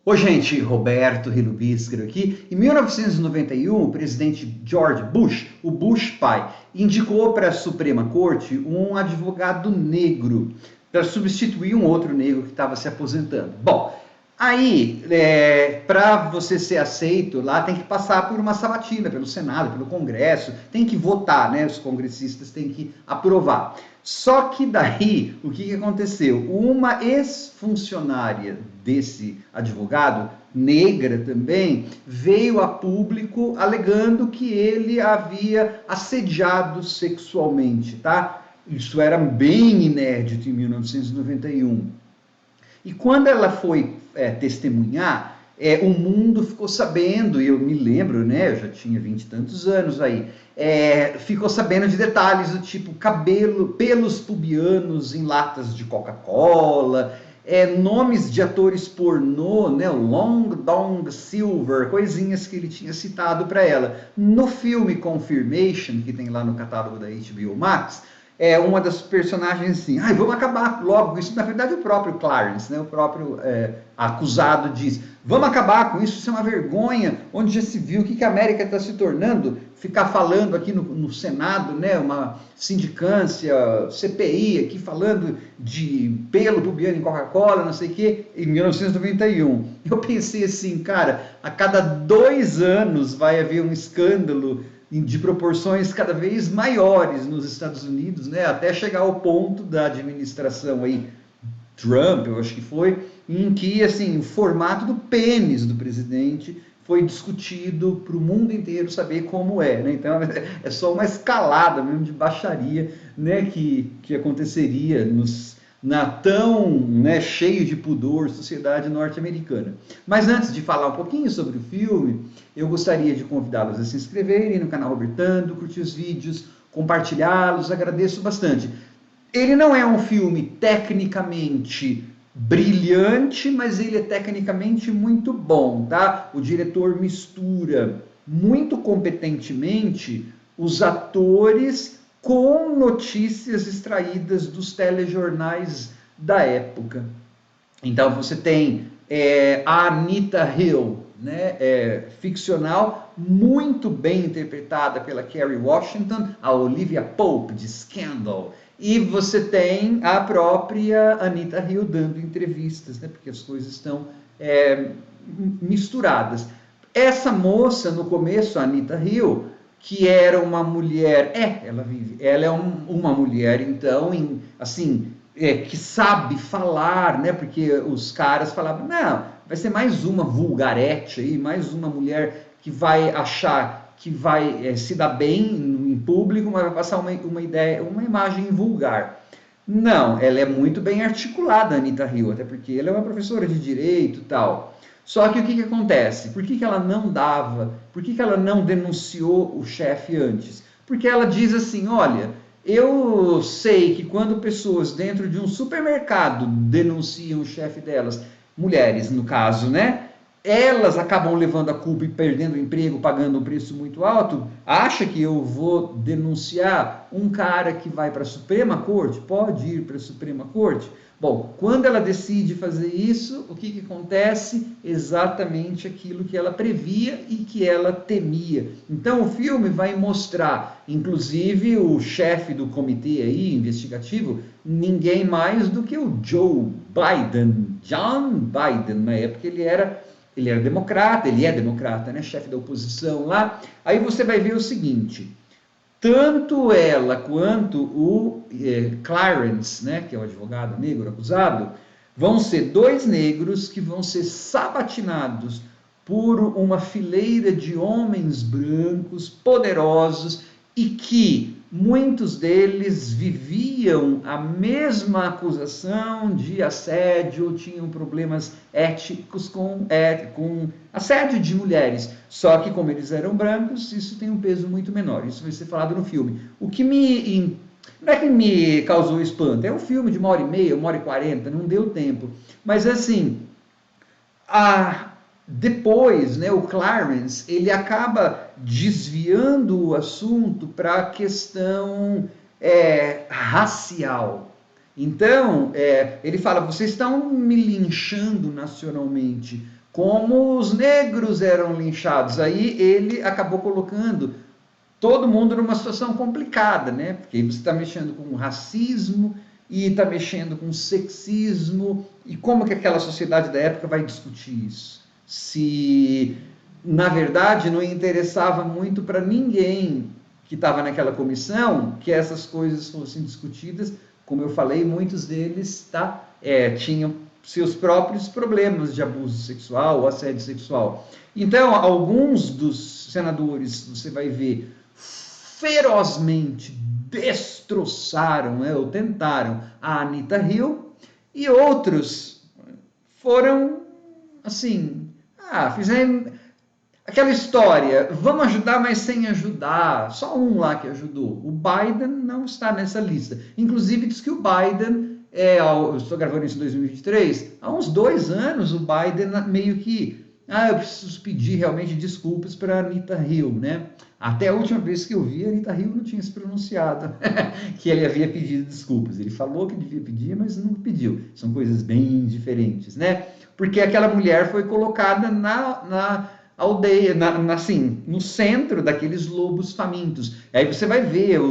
Oi, gente, Roberto Rilubiscaro aqui. Em 1991, o presidente George Bush, o Bush pai, indicou para a Suprema Corte um advogado negro para substituir um outro negro que estava se aposentando. Bom, aí, para você ser aceito lá, tem que passar por uma sabatina, pelo Senado, pelo Congresso, tem que votar, né? Os congressistas têm que aprovar. Só que daí, o que aconteceu? Uma ex-funcionária desse advogado, negra também, veio a público alegando que ele havia assediado sexualmente, tá? Isso era bem inédito em 1991. E quando ela foi testemunhar, o mundo ficou sabendo, e eu me lembro, né, eu já tinha 20 e tantos anos aí, ficou sabendo de detalhes do tipo cabelo, pelos pubianos em latas de Coca-Cola, nomes de atores pornô, né, o Long Dong Silver, coisinhas que ele tinha citado para ela. No filme Confirmation, que tem lá no catálogo da HBO Max, uma das personagens assim, vamos acabar logo com isso. Na verdade, o próprio Clarence, né, o próprio acusado diz, vamos acabar com isso, isso é uma vergonha, onde já se viu o que a América está se tornando, ficar falando aqui no Senado, né, uma sindicância, CPI aqui falando de pelo pubiano em Coca-Cola, não sei o quê, em 1991. Eu pensei assim, cara, a cada 2 anos vai haver um escândalo de proporções cada vez maiores nos Estados Unidos, né, até chegar ao ponto da administração aí, Trump, eu acho que foi, em que assim, o formato do pênis do presidente foi discutido para o mundo inteiro saber como é, né? Então é só uma escalada mesmo de baixaria, né, que aconteceria na tão, né, cheio de pudor sociedade norte-americana. Mas antes de falar um pouquinho sobre o filme, eu gostaria de convidá-los a se inscreverem no canal Robertando, curtir os vídeos, compartilhá-los, agradeço bastante. Ele não é um filme tecnicamente brilhante, mas ele é tecnicamente muito bom, tá? O diretor mistura muito competentemente os atores com notícias extraídas dos telejornais da época. Então você tem a Anita Hill, né, ficcional, muito bem interpretada pela Kerry Washington, a Olivia Pope de Scandal, e você tem a própria Anita Hill dando entrevistas, né, porque as coisas estão misturadas. Essa moça, no começo, a Anita Hill, que era uma mulher, ela é uma mulher, então, assim, que sabe falar, né? Porque os caras falavam, não, vai ser mais uma vulgarete aí, mais uma mulher que vai achar que vai se dar bem em público, mas vai passar uma ideia, uma imagem vulgar. Não, ela é muito bem articulada, a Anita Hill, até porque ela é uma professora de direito e tal. Só que o que acontece? Por que ela não dava, por que ela não denunciou o chefe antes? Porque ela diz assim, olha, eu sei que quando pessoas dentro de um supermercado denunciam o chefe delas, mulheres no caso, né? Elas acabam levando a culpa e perdendo o emprego, pagando um preço muito alto. Acha que eu vou denunciar um cara que vai para a Suprema Corte? Pode ir para a Suprema Corte? Bom, quando ela decide fazer isso, o que acontece? Exatamente aquilo que ela previa e que ela temia. Então o filme vai mostrar, inclusive o chefe do comitê aí, investigativo, ninguém mais do que o Joe Biden, John Biden, na época ele era democrata, ele é democrata, né, chefe da oposição lá. Aí você vai ver o seguinte, tanto ela quanto o Clarence, né, que é o advogado negro acusado, vão ser 2 negros que vão ser sabatinados por uma fileira de homens brancos poderosos e que muitos deles viviam a mesma acusação de assédio, tinham problemas éticos com assédio de mulheres. Só que como eles eram brancos, isso tem um peso muito menor. Isso vai ser falado no filme. O que não é que me causou espanto, é um filme de 1h30, 1h40, não deu tempo. Mas assim, depois, né, o Clarence, ele acaba desviando o assunto para a questão racial. Então, ele fala, vocês estão me linchando nacionalmente, como os negros eram linchados. Aí ele acabou colocando todo mundo numa situação complicada, né? Porque você está mexendo com racismo e está mexendo com sexismo, e como que aquela sociedade da época vai discutir isso? Se, na verdade, não interessava muito para ninguém que estava naquela comissão que essas coisas fossem discutidas. Como eu falei, muitos deles tinham seus próprios problemas de abuso sexual ou assédio sexual. Então, alguns dos senadores, você vai ver, ferozmente destroçaram, né, ou tentaram a Anita Hill, e outros foram, assim, fizeram aquela história, vamos ajudar, mas sem ajudar. Só um lá que ajudou. O Biden não está nessa lista. Inclusive, diz que o Biden, eu estou gravando isso em 2023, há uns 2 anos o Biden meio que, eu preciso pedir realmente desculpas para a Anita Hill, né? Até a última vez que eu vi, a Anita Hill não tinha se pronunciado que ele havia pedido desculpas. Ele falou que devia pedir, mas não pediu. São coisas bem diferentes, né? Porque aquela mulher foi colocada na aldeia, assim, no centro daqueles lobos famintos. Aí você vai ver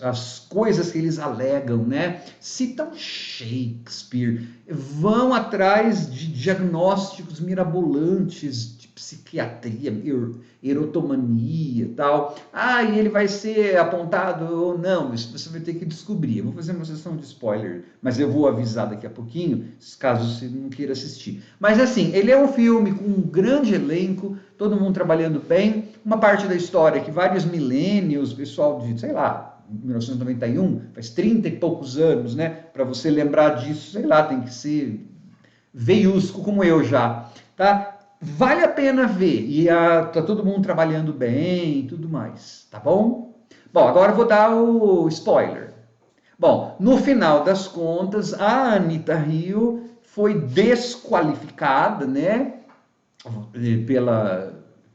as coisas que eles alegam, né? Citam Shakespeare, vão atrás de diagnósticos mirabolantes de psiquiatria, erotomania e tal. E ele vai ser apontado ou não, isso você vai ter que descobrir. Eu vou fazer uma sessão de spoiler, mas eu vou avisar daqui a pouquinho, caso você não queira assistir. Mas assim, ele é um filme com um grande elenco, todo mundo trabalhando bem, uma parte da história que vários milênios, pessoal de, sei lá, 1991, faz 30 e poucos anos, né? Para você lembrar disso, sei lá, tem que ser veiusco como eu já, tá? Vale a pena ver, e tá todo mundo trabalhando bem e tudo mais, tá bom? Bom, agora eu vou dar o spoiler. Bom, no final das contas, a Anita Hill foi desqualificada, né,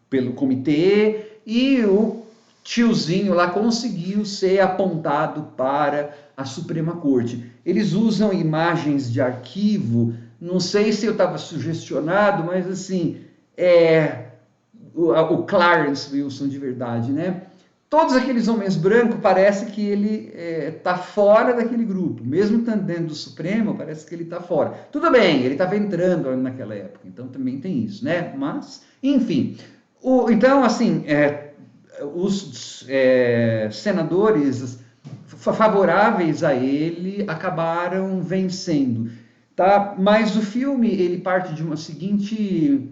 pelo comitê, e o tiozinho lá conseguiu ser apontado para a Suprema Corte. Eles usam imagens de arquivo, não sei se eu estava sugestionado, mas assim, o Clarence Wilson de verdade, né? Todos aqueles homens brancos, parece que ele está fora daquele grupo. Mesmo estando dentro do Supremo, parece que ele está fora. Tudo bem, ele estava entrando naquela época, então também tem isso, né? Mas, enfim. Então, assim, os senadores favoráveis a ele acabaram vencendo. Tá? Mas o filme ele parte de uma seguinte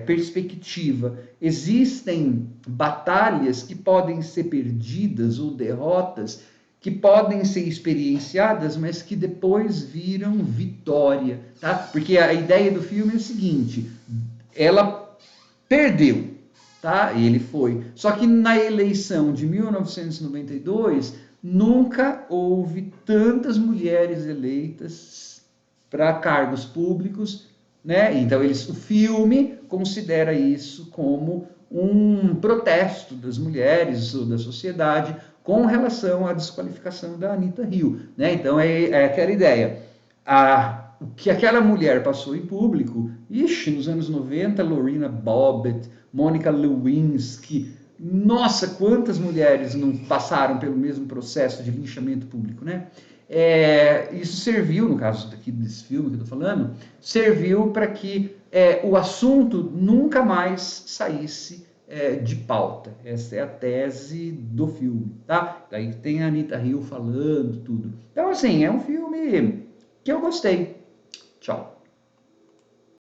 perspectiva. Existem batalhas que podem ser perdidas ou derrotas que podem ser experienciadas, mas que depois viram vitória. Tá? Porque a ideia do filme é o seguinte, ela perdeu, tá? Ele foi. Só que na eleição de 1992, nunca houve tantas mulheres eleitas para cargos públicos, né? Então o filme considera isso como um protesto das mulheres ou da sociedade com relação à desqualificação da Anita Hill, né? Então é aquela ideia. O que aquela mulher passou em público, nos anos 90, Lorena Bobbitt, Monica Lewinsky, nossa, quantas mulheres não passaram pelo mesmo processo de linchamento público, né? Isso serviu, no caso daqui desse filme que eu estou falando, serviu para que o assunto nunca mais saísse de pauta. Essa é a tese do filme, tá? Daí tem a Anita Hill falando tudo. Então, assim, é um filme que eu gostei. Tchau.